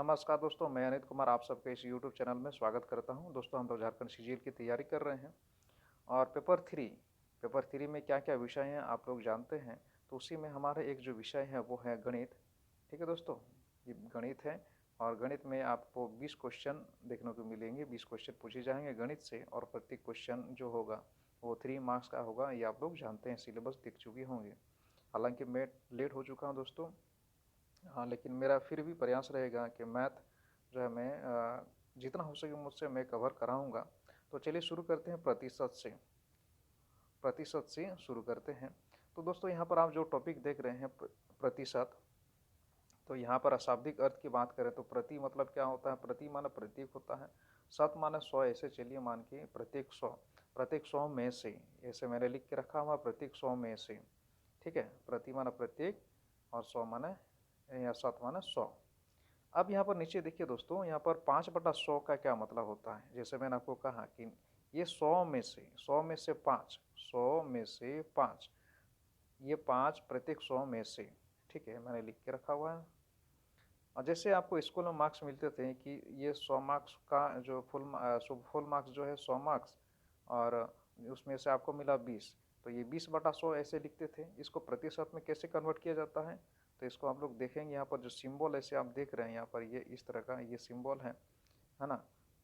नमस्कार दोस्तों, मैं अनित कुमार आप सबके इस यूट्यूब चैनल में स्वागत करता हूं। दोस्तों, हम लोग झारखंड सीजीएल की तैयारी कर रहे हैं और पेपर थ्री में क्या क्या विषय हैं आप लोग जानते हैं। तो उसी में हमारा एक जो विषय है वो है गणित। ठीक है दोस्तों, ये गणित है और गणित में आपको 20 क्वेश्चन देखने को मिलेंगे। 20 क्वेश्चन पूछे जाएंगे गणित से और प्रत्येक क्वेश्चन जो होगा वो 3 मार्क्स का होगा। ये आप लोग जानते हैं, सिलेबस देख चुके होंगे। हालांकि मैं लेट हो चुका हूँ दोस्तों, हाँ, लेकिन मेरा फिर भी प्रयास रहेगा कि मैथ जो है मैं जितना हो सके मुझसे मैं कवर कराऊंगा। तो चलिए शुरू करते हैं प्रतिशत से शुरू करते हैं। तो दोस्तों, यहाँ पर आप जो टॉपिक देख रहे हैं प्रतिशत, तो यहाँ पर अशाब्दिक अर्थ की बात करें तो प्रति मतलब क्या होता है? प्रति माने प्रत्येक होता है, शत माने 100। ऐसे चलिए मान के प्रत्येक 100 में से, ऐसे मैंने लिख के रखा हुआ प्रत्येक 100 में से। ठीक है, प्रति माने प्रत्येक और 100 माने या 7 माने 100। अब यहाँ पर नीचे देखिए दोस्तों, यहाँ पर 5/100 का क्या मतलब होता है? जैसे मैंने आपको कहा कि ये 100 में से 5, 100 में से 5, ये 5 प्रत्येक 100 में से। ठीक है, मैंने लिख के रखा हुआ है। और जैसे आपको स्कूल में मार्क्स मिलते थे कि ये 100 मार्क्स का जो फुल मार्क्स जो है 100 मार्क्स, और उसमें से आपको मिला 20, तो ये 20/100 ऐसे लिखते थे। इसको प्रतिशत में कैसे कन्वर्ट किया जाता है? तो इसको आप लोग देखेंगे, यहाँ पर जो सिंबल ऐसे आप देख रहे हैं, यहाँ पर ये इस तरह का ये सिंबल है ना,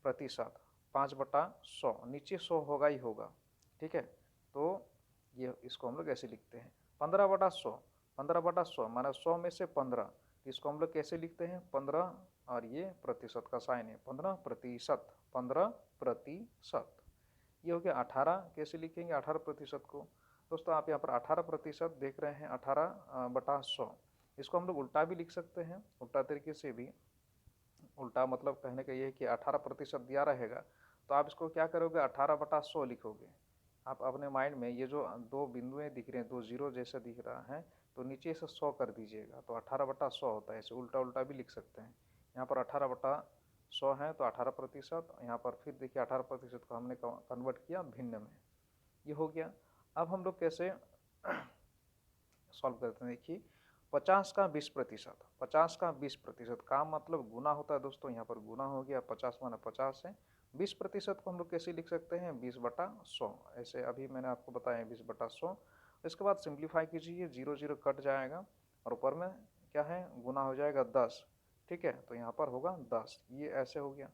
प्रतिशत। 5/100, नीचे 100 होगा ही होगा। ठीक है, तो ये इसको हम लोग ऐसे लिखते हैं। 15/100 माना 100 में से 15, इसको हम लोग कैसे लिखते हैं? 15 और ये प्रतिशत का साइन है, 15%, 15%। ये हो गया 18। कैसे लिखेंगे 18% को? दोस्तों, आप यहाँ पर 18% देख रहे हैं, 18/100। इसको हम लोग उल्टा भी लिख सकते हैं, उल्टा तरीके से भी। उल्टा मतलब कहने का ये है कि 18% दिया रहेगा तो आप इसको क्या करोगे? 18/100 लिखोगे। आप अपने माइंड में ये जो दो बिंदुएं दिख रहे हैं, दो जीरो जैसा दिख रहा है, तो नीचे से 100 कर दीजिएगा तो 18/100 होता है। ऐसे उल्टा उल्टा भी लिख सकते हैं। यहाँ पर 18/100 है तो 18%। यहाँ पर फिर देखिए 18% को हमने कन्वर्ट किया भिन्न में, ये हो गया। अब हम लोग कैसे सॉल्व करते हैं? देखिए, 50 का 20% का मतलब गुना होता है दोस्तों। यहाँ पर गुना हो गया, 50 माना 50 है। 20% को हम लोग कैसे लिख सकते हैं? 20/100। ऐसे अभी मैंने आपको बताया 20/100। इसके बाद सिंप्लीफाई कीजिए, 0 0 कट जाएगा और ऊपर में क्या है? गुना हो जाएगा 10। ठीक है, तो यहाँ पर होगा 10, ये ऐसे हो गया।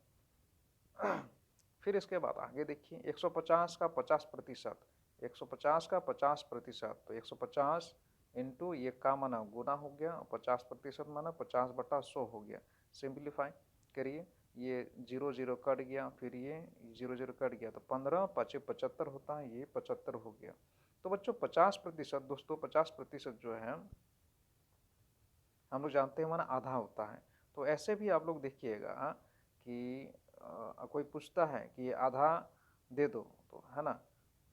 फिर इसके बाद आगे देखिए, 150 का 50%, 150 का 50%, तो 150 इंटू ये का माना गुना हो गया, 50% माना 50/100 हो गया। सिंप्लीफाई करिए, ये 0 0 कट गया, फिर ये 0 0 कट गया, तो 15 5 75 होता है, ये 75 हो गया। तो बच्चों 50%, दोस्तों 50% जो है हम लोग जानते हैं माना आधा होता है। तो ऐसे भी आप लोग देखिएगा कि कोई पूछता है कि आधा दे दो, तो है ना,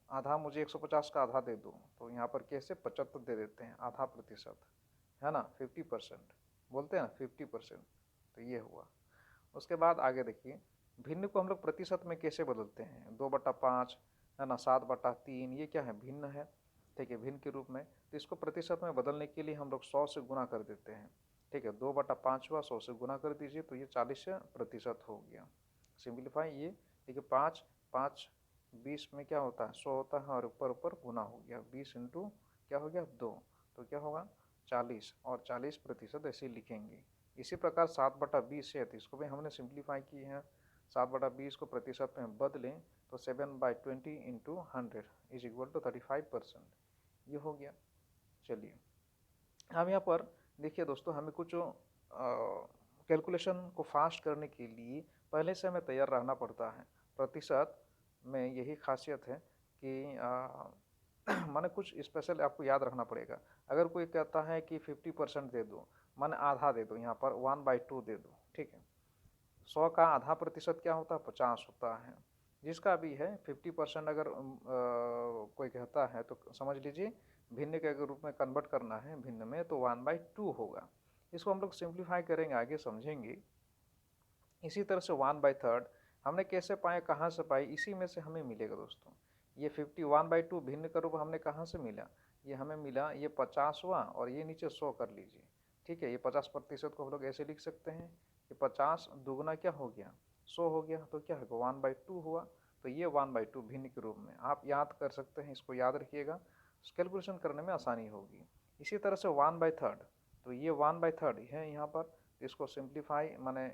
आधा मुझे 150 का आधा दे दो, तो यहाँ पर कैसे 75 दे देते हैं, आधा प्रतिशत, है ना, 50% बोलते हैं ना, 50%। तो ये हुआ। उसके बाद आगे देखिए, भिन्न को हम लोग प्रतिशत में कैसे बदलते हैं? 2/5, है ना, 7/3, ये क्या है? भिन्न है। ठीक है, भिन्न के रूप में। तो इसको प्रतिशत में बदलने के लिए हम लोग 100 से गुना कर देते हैं। ठीक है, 2/5 हुआ, 100 से गुना कर दीजिए तो ये 40% हो गया। सिंप्लीफाई ये, ठीक है, 5 5 20 में क्या होता है? 100 होता है और ऊपर ऊपर गुना हो गया, 20 इंटू क्या हो गया? 2, तो क्या होगा? 40, और 40% ऐसे लिखेंगे। इसी प्रकार 7/20 है तो इसको भी हमने सिंप्लीफाई की है। 7/20 को प्रतिशत में बदलें तो 7/20 इंटू 100 इज इक्वल टू 35%, ये हो गया। चलिए, हम यहाँ पर देखिए दोस्तों, हमें कुछ कैलकुलेशन को फास्ट करने के लिए पहले से हमें तैयार रहना पड़ता है। प्रतिशत में यही खासियत है कि माने कुछ स्पेशल आपको याद रखना पड़ेगा। अगर कोई कहता है कि 50% दे दो, माने आधा दे दो, यहाँ पर 1/2 दे दो। ठीक है, 100 का आधा प्रतिशत क्या होता है? 50 होता है। जिसका भी है 50% अगर कोई कहता है तो समझ लीजिए भिन्न के अगर रूप में कन्वर्ट करना है भिन्न में तो 1/2 होगा। इसको हम लोग सिंप्लीफाई करेंगे, आगे समझेंगे। इसी तरह से 1/3 हमने कैसे पाए, कहाँ से पाए? इसी में से हमें मिलेगा दोस्तों। ये 51/2 भिन्न का रूप हमने कहाँ से मिला? ये हमें मिला, ये 50 हुआ और ये नीचे 100 कर लीजिए, ठीक है, ये 50% को हम लोग ऐसे लिख सकते हैं कि 50 दुगुना क्या हो गया 100 हो गया, तो क्या होगा 1/2 हुआ। तो ये 1/2 भिन्न के रूप में आप याद कर सकते हैं, इसको याद रखिएगा, कैलकुलेशन करने में आसानी होगी। इसी तरह से 1/3, तो ये 1/3 है यहाँ पर, इसको सिंप्लीफाई माने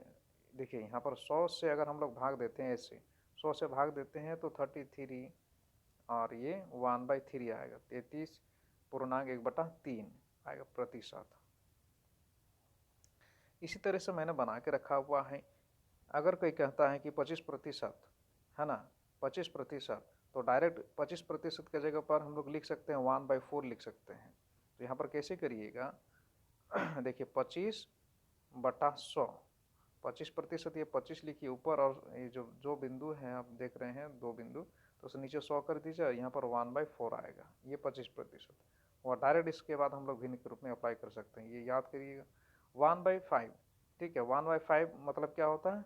देखिए यहाँ पर 100 से अगर हम लोग भाग देते हैं, ऐसे 100 से भाग देते हैं तो 33 और ये 1/3 आएगा, 33.1/3 आएगा प्रतिशत। इसी तरह से मैंने बना के रखा हुआ है। अगर कोई कहता है कि 25% है ना, 25%, तो डायरेक्ट 25% की जगह पर हम लोग लिख सकते हैं 1/4 लिख सकते हैं। तो यहाँ पर कैसे करिएगा देखिए 25/100, 25%, ये 25 लिखिए ऊपर, और ये जो जो बिंदु है आप देख रहे हैं 2 बिंदु, तो उसे नीचे 100 कर दीजिए, यहाँ पर 1/4 आएगा, ये 25%। और डायरेक्ट इसके बाद हम लोग भिन्न के रूप में अप्लाई कर सकते हैं, ये याद करिएगा। 1/5, ठीक है, 1/5 मतलब क्या होता है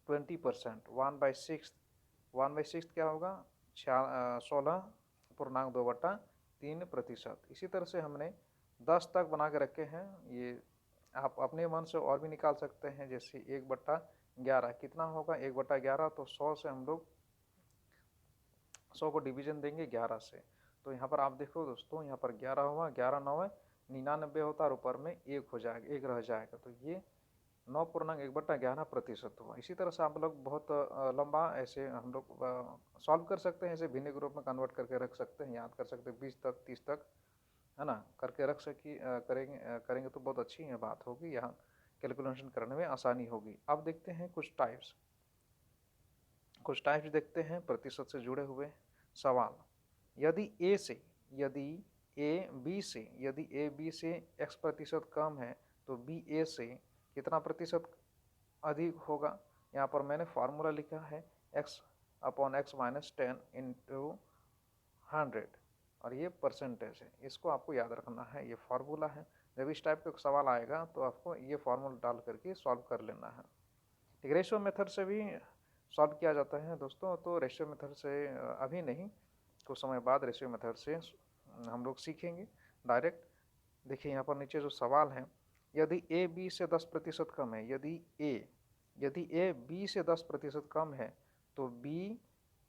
20%। 1/6 क्या होगा 16.2/3%। इसी तरह से हमने 10 तक बना के रखे हैं, ये आप अपने मन से और भी निकाल सकते हैं। जैसे 1/11 कितना होगा 1/11, तो 100 से हम लोग 100 को डिवीजन देंगे 11 से, तो यहाँ पर आप देखो दोस्तों, यहाँ पर 11 हुआ, 11 9 99 होता है, और ऊपर में 1 हो जाएगा, 1 रह जाएगा, तो ये 9.1/11% हुआ। इसी तरह से आप लोग बहुत लंबा ऐसे हम लोग सॉल्व कर सकते हैं, ऐसे भिन्न ग्रुप में कन्वर्ट करके रख सकते हैं, याद कर सकते हैं 20 तक 30 तक, है ना, करके रख सकी करेंगे तो बहुत अच्छी बात होगी, यहाँ कैलकुलेशन करने में आसानी होगी। अब देखते हैं कुछ टाइप्स देखते हैं प्रतिशत से जुड़े हुए सवाल। यदि ए बी से x% कम है, तो बी ए से कितना प्रतिशत अधिक होगा। यहाँ पर मैंने फार्मूला लिखा है x/x-10 × 100, और ये परसेंटेज है, इसको आपको याद रखना है, ये फार्मूला है। जब इस टाइप का सवाल आएगा तो आपको ये फार्मूला डाल करके सॉल्व कर लेना है। ठीक, रेशियो मेथड से भी सॉल्व किया जाता है दोस्तों, तो रेशियो मेथड से अभी नहीं, कुछ समय बाद रेशियो मेथड से हम लोग सीखेंगे डायरेक्ट। देखिए यहाँ पर नीचे जो सवाल है, यदि ए बी से 10% कम है, यदि ए बी से 10% कम है, तो बी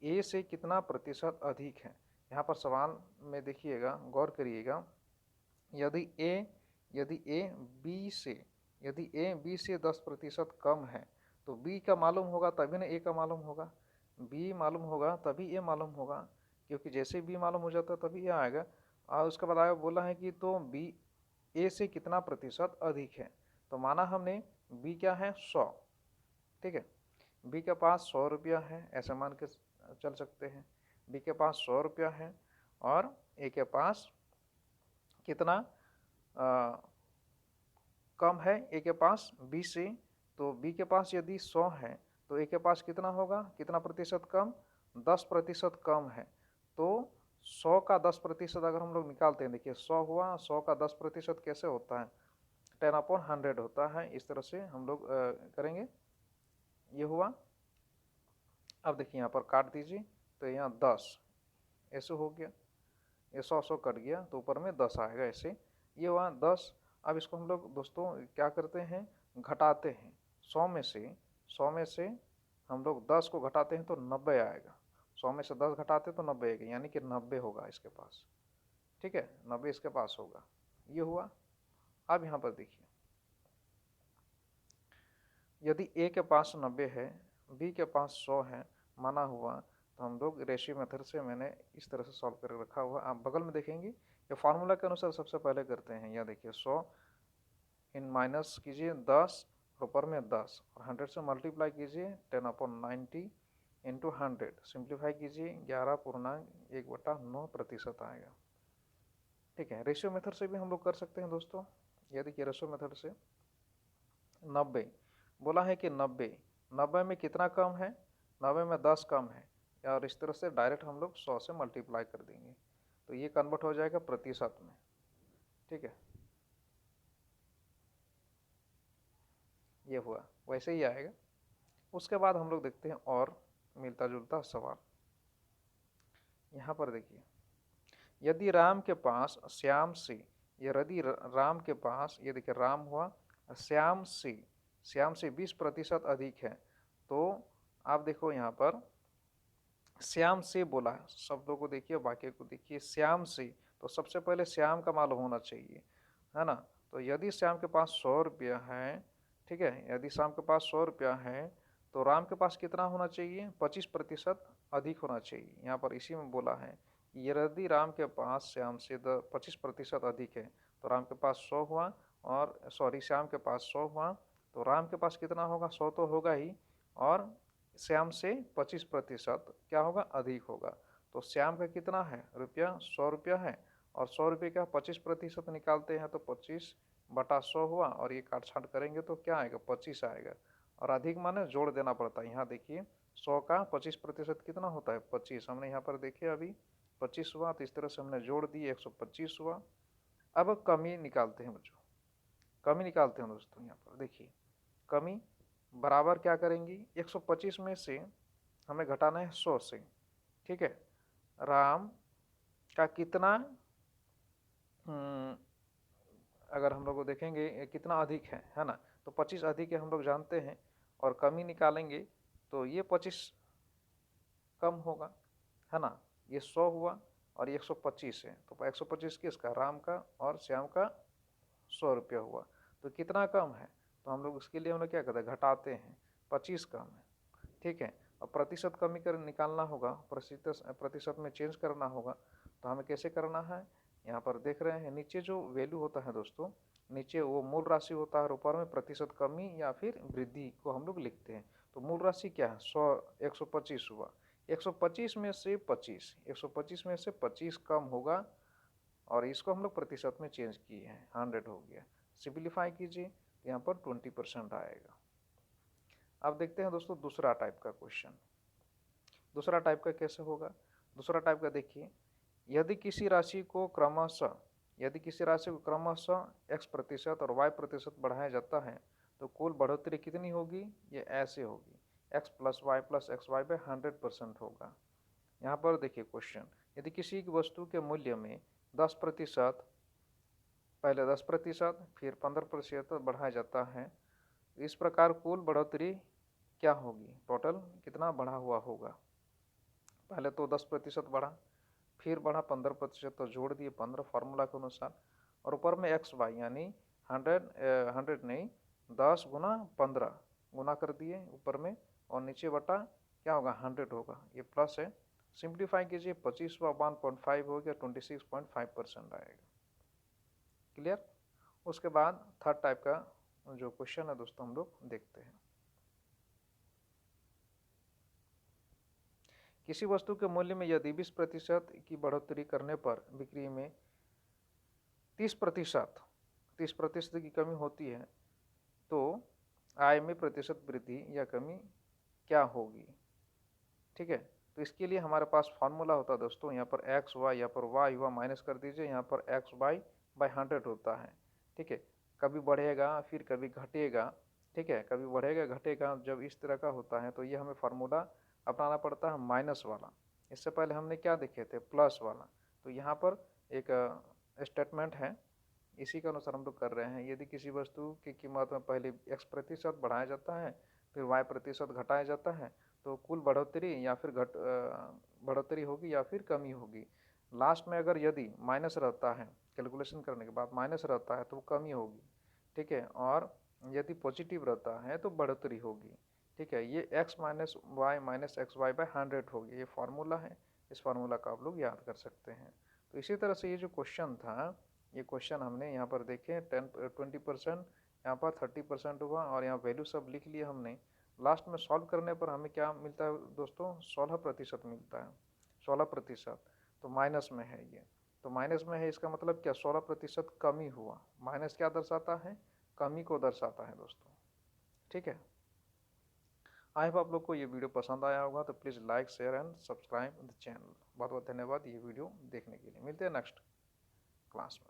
ए से कितना प्रतिशत अधिक है। यहाँ पर सवाल में देखिएगा, गौर करिएगा, यदि ए बी से 10% कम है, तो बी का मालूम होगा तभी ना ए का मालूम होगा, बी मालूम होगा तभी ए मालूम होगा, क्योंकि जैसे बी मालूम हो जाता है तभी ए आएगा। और उसके बाद आगे बोला है कि तो बी ए से कितना प्रतिशत अधिक है, तो माना हमने बी क्या है 100, ठीक है, बी के पास 100 रुपया है, ऐसे मान के चल सकते हैं, बी के पास 100 रुपया है और ए के पास कितना कम है, ए के पास 20 से, तो बी के पास यदि 100 है तो ए के पास कितना होगा, कितना प्रतिशत कम 10% कम है। तो 100 का 10% अगर हम लोग निकालते हैं, देखिए 100 हुआ, 100 का 10% कैसे होता है 10/100 होता है, इस तरह से हम लोग करेंगे, ये हुआ। अब देखिए यहाँ पर काट दीजिए, तो यहाँ 10 ऐसे हो गया, ये 100 कट गया तो ऊपर में 10 आएगा, ऐसे ये हुआ 10। अब इसको हम लोग दोस्तों क्या करते हैं, घटाते हैं, 100 में से हम लोग 10 को घटाते हैं तो 90 आएगा, 100 में से 10 घटाते तो 90 आएगा, यानी कि 90 होगा इसके पास, ठीक है, 90 इसके पास होगा, ये हुआ। अब यहाँ पर देखिए, यदि ए के पास 90 है, बी के पास 100 है, माना हुआ, तो हम लोग रेशियो मेथड से मैंने इस तरह से सॉल्व कर रखा हुआ, आप बगल में देखेंगे ये फार्मूला के अनुसार सबसे पहले करते हैं। यह देखिए 100 इन माइनस कीजिए 10, ऊपर में 10, और 100 से मल्टीप्लाई कीजिए 10/90 × 100, सिंप्लीफाई कीजिए 11.1/9% आएगा, ठीक है। रेशियो मेथड से भी हम लोग कर सकते हैं दोस्तों। यह देखिए रेशियो मेथड से 90 बोला है कि 90 में कितना कम है, 90 में 10 कम है, और इस तरह से डायरेक्ट हम लोग 100 से मल्टीप्लाई कर देंगे, तो ये कन्वर्ट हो जाएगा प्रतिशत में, ठीक है, ये हुआ, वैसे ही आएगा। उसके बाद हम लोग देखते हैं और मिलता जुलता सवाल। यहाँ पर देखिए, यदि राम के पास श्याम से यदि राम के पास, ये देखिए राम हुआ, श्याम से 20% अधिक है, तो आप देखो यहाँ पर श्याम से बोला है, शब्दों को देखिए, वाक्य को देखिए, श्याम से, तो सबसे पहले श्याम का माल होना चाहिए, है ना। तो यदि श्याम के पास 100 रुपया है, ठीक है, यदि श्याम के पास 100 रुपया है, तो राम के पास कितना होना चाहिए, 25% अधिक होना चाहिए। यहाँ पर इसी में बोला है, यदि राम के पास श्याम से 25% अधिक है, तो राम के पास 100 हुआ, और सॉरी श्याम के पास 100 हुआ, तो राम के पास कितना होगा, 100 तो होगा ही, और श्याम से 25% क्या होगा, अधिक होगा। तो श्याम का कितना है रुपया, 100 रुपया है, और 100 रुपये का 25% निकालते हैं तो 25/100 हुआ, और ये काट छाट करेंगे तो क्या आएगा, 25 आएगा। और अधिक माने जोड़ देना पड़ता है। यहाँ देखिए 100 का 25% कितना होता है, 25। हमने यहाँ पर देखिए अभी 25 हुआ, तो इस तरह से हमने जोड़ दिए, 125 हुआ। अब कमी निकालते हैं बच्चों, कमी निकालते हैं दोस्तों। यहाँ पर देखिए कमी बराबर क्या करेंगी, 125 में से हमें घटाना है 100 से, ठीक है। राम का कितना, अगर हम लोग देखेंगे कितना अधिक है ना, तो 25 अधिक है हम लोग जानते हैं, और कमी निकालेंगे तो ये 25 कम होगा, है ना। ये 100 हुआ और ये 125 है, तो 125 किसका, राम का, और श्याम का 100 रुपया हुआ। तो कितना कम है, तो हम लोग उसके लिए हम लोग क्या करते हैं, घटाते हैं, 25 कम है, ठीक है। और प्रतिशत कमी कर निकालना होगा, प्रतिशत में चेंज करना होगा, तो हमें कैसे करना है, यहाँ पर देख रहे हैं नीचे जो वैल्यू होता है दोस्तों, नीचे वो मूल राशि होता है और ऊपर में प्रतिशत कमी या फिर वृद्धि को हम लोग लिखते हैं। तो मूल राशि क्या है, 125 हुआ, 125 में से 25 कम होगा, और इसको हम लोग प्रतिशत में चेंज किए हैं, 100 हो गया। सिंप्लीफाई कीजिए तो यहाँ पर 20% आएगा। अब देखते हैं दोस्तों दूसरा टाइप का क्वेश्चन। दूसरा टाइप का कैसे होगा, दूसरा टाइप का देखिए, यदि किसी राशि को क्रमशः x% और y% बढ़ाया जाता है, तो कुल बढ़ोतरी कितनी होगी, ये ऐसे होगी, x + y + xy/100% होगा। यहाँ पर देखिए क्वेश्चन, यदि किसी वस्तु के मूल्य में 10%, पहले 10%, फिर 15% बढ़ाया जाता है, इस प्रकार कुल बढ़ोतरी क्या होगी, टोटल कितना बढ़ा हुआ होगा। पहले तो 10% बढ़ा, फिर बढ़ा 15%, तो जोड़ दिए 15 फार्मूला के अनुसार, और ऊपर में एक्स वाई यानी 100 नहीं 10 गुना 15 गुना कर दिए ऊपर में, और नीचे बटा क्या होगा, 100 होगा, ये प्लस है। सिंप्लीफाई कीजिए, 25 व 1.5 हो गया, 26.5% आएगा। क्लियर। उसके बाद थर्ड टाइप का जो क्वेश्चन है दोस्तों हम लोग देखते हैं। किसी वस्तु के मूल्य में यदि 20% की बढ़ोतरी करने पर बिक्री में 30% की कमी होती है, तो आय में प्रतिशत वृद्धि या कमी क्या होगी, ठीक है। तो इसके लिए हमारे पास फॉर्मूला होता है दोस्तों, यहाँ पर एक्स वाई, यहाँ पर वाई हुआ माइनस कर दीजिए, यहाँ पर एक्स वाई बाई 100 होता है, ठीक है। कभी बढ़ेगा फिर कभी घटेगा, ठीक है, कभी बढ़ेगा घटेगा, जब इस तरह का होता है तो ये हमें फार्मूला अपनाना पड़ता है माइनस वाला। इससे पहले हमने क्या देखे थे, प्लस वाला। तो यहाँ पर एक स्टेटमेंट है, इसी के अनुसार हम लोग कर रहे हैं। यदि किसी वस्तु की कीमत में पहले x% बढ़ाया जाता है, फिर y% घटाया जाता है, तो कुल बढ़ोतरी या फिर बढ़ोतरी होगी या फिर कमी होगी। लास्ट में अगर यदि माइनस रहता है, कैलकुलेशन करने के बाद माइनस रहता है तो वो कमी होगी, ठीक है, और यदि पॉजिटिव रहता है तो बढ़ोतरी होगी, ठीक है। ये x - y - xy/100 होगी, ये फार्मूला है, इस फार्मूला का आप लोग याद कर सकते हैं। तो इसी तरह से ये जो क्वेश्चन था, ये क्वेश्चन हमने यहाँ पर देखे 20%, यहाँ पर 30% हुआ, और यहाँ वैल्यू सब लिख लिए हमने। लास्ट में सॉल्व करने पर हमें क्या मिलता है दोस्तों, 16% मिलता है, 16%। तो माइनस में है ये, तो माइनस में है, इसका मतलब क्या, 16% कमी हुआ। माइनस क्या दर्शाता है, कमी को दर्शाता है दोस्तों, ठीक है। आई होप आप लोग को ये वीडियो पसंद आया होगा, तो please like share and subscribe the channel. बहुत बहुत धन्यवाद ये वीडियो देखने के लिए। मिलते हैं नेक्स्ट क्लास में।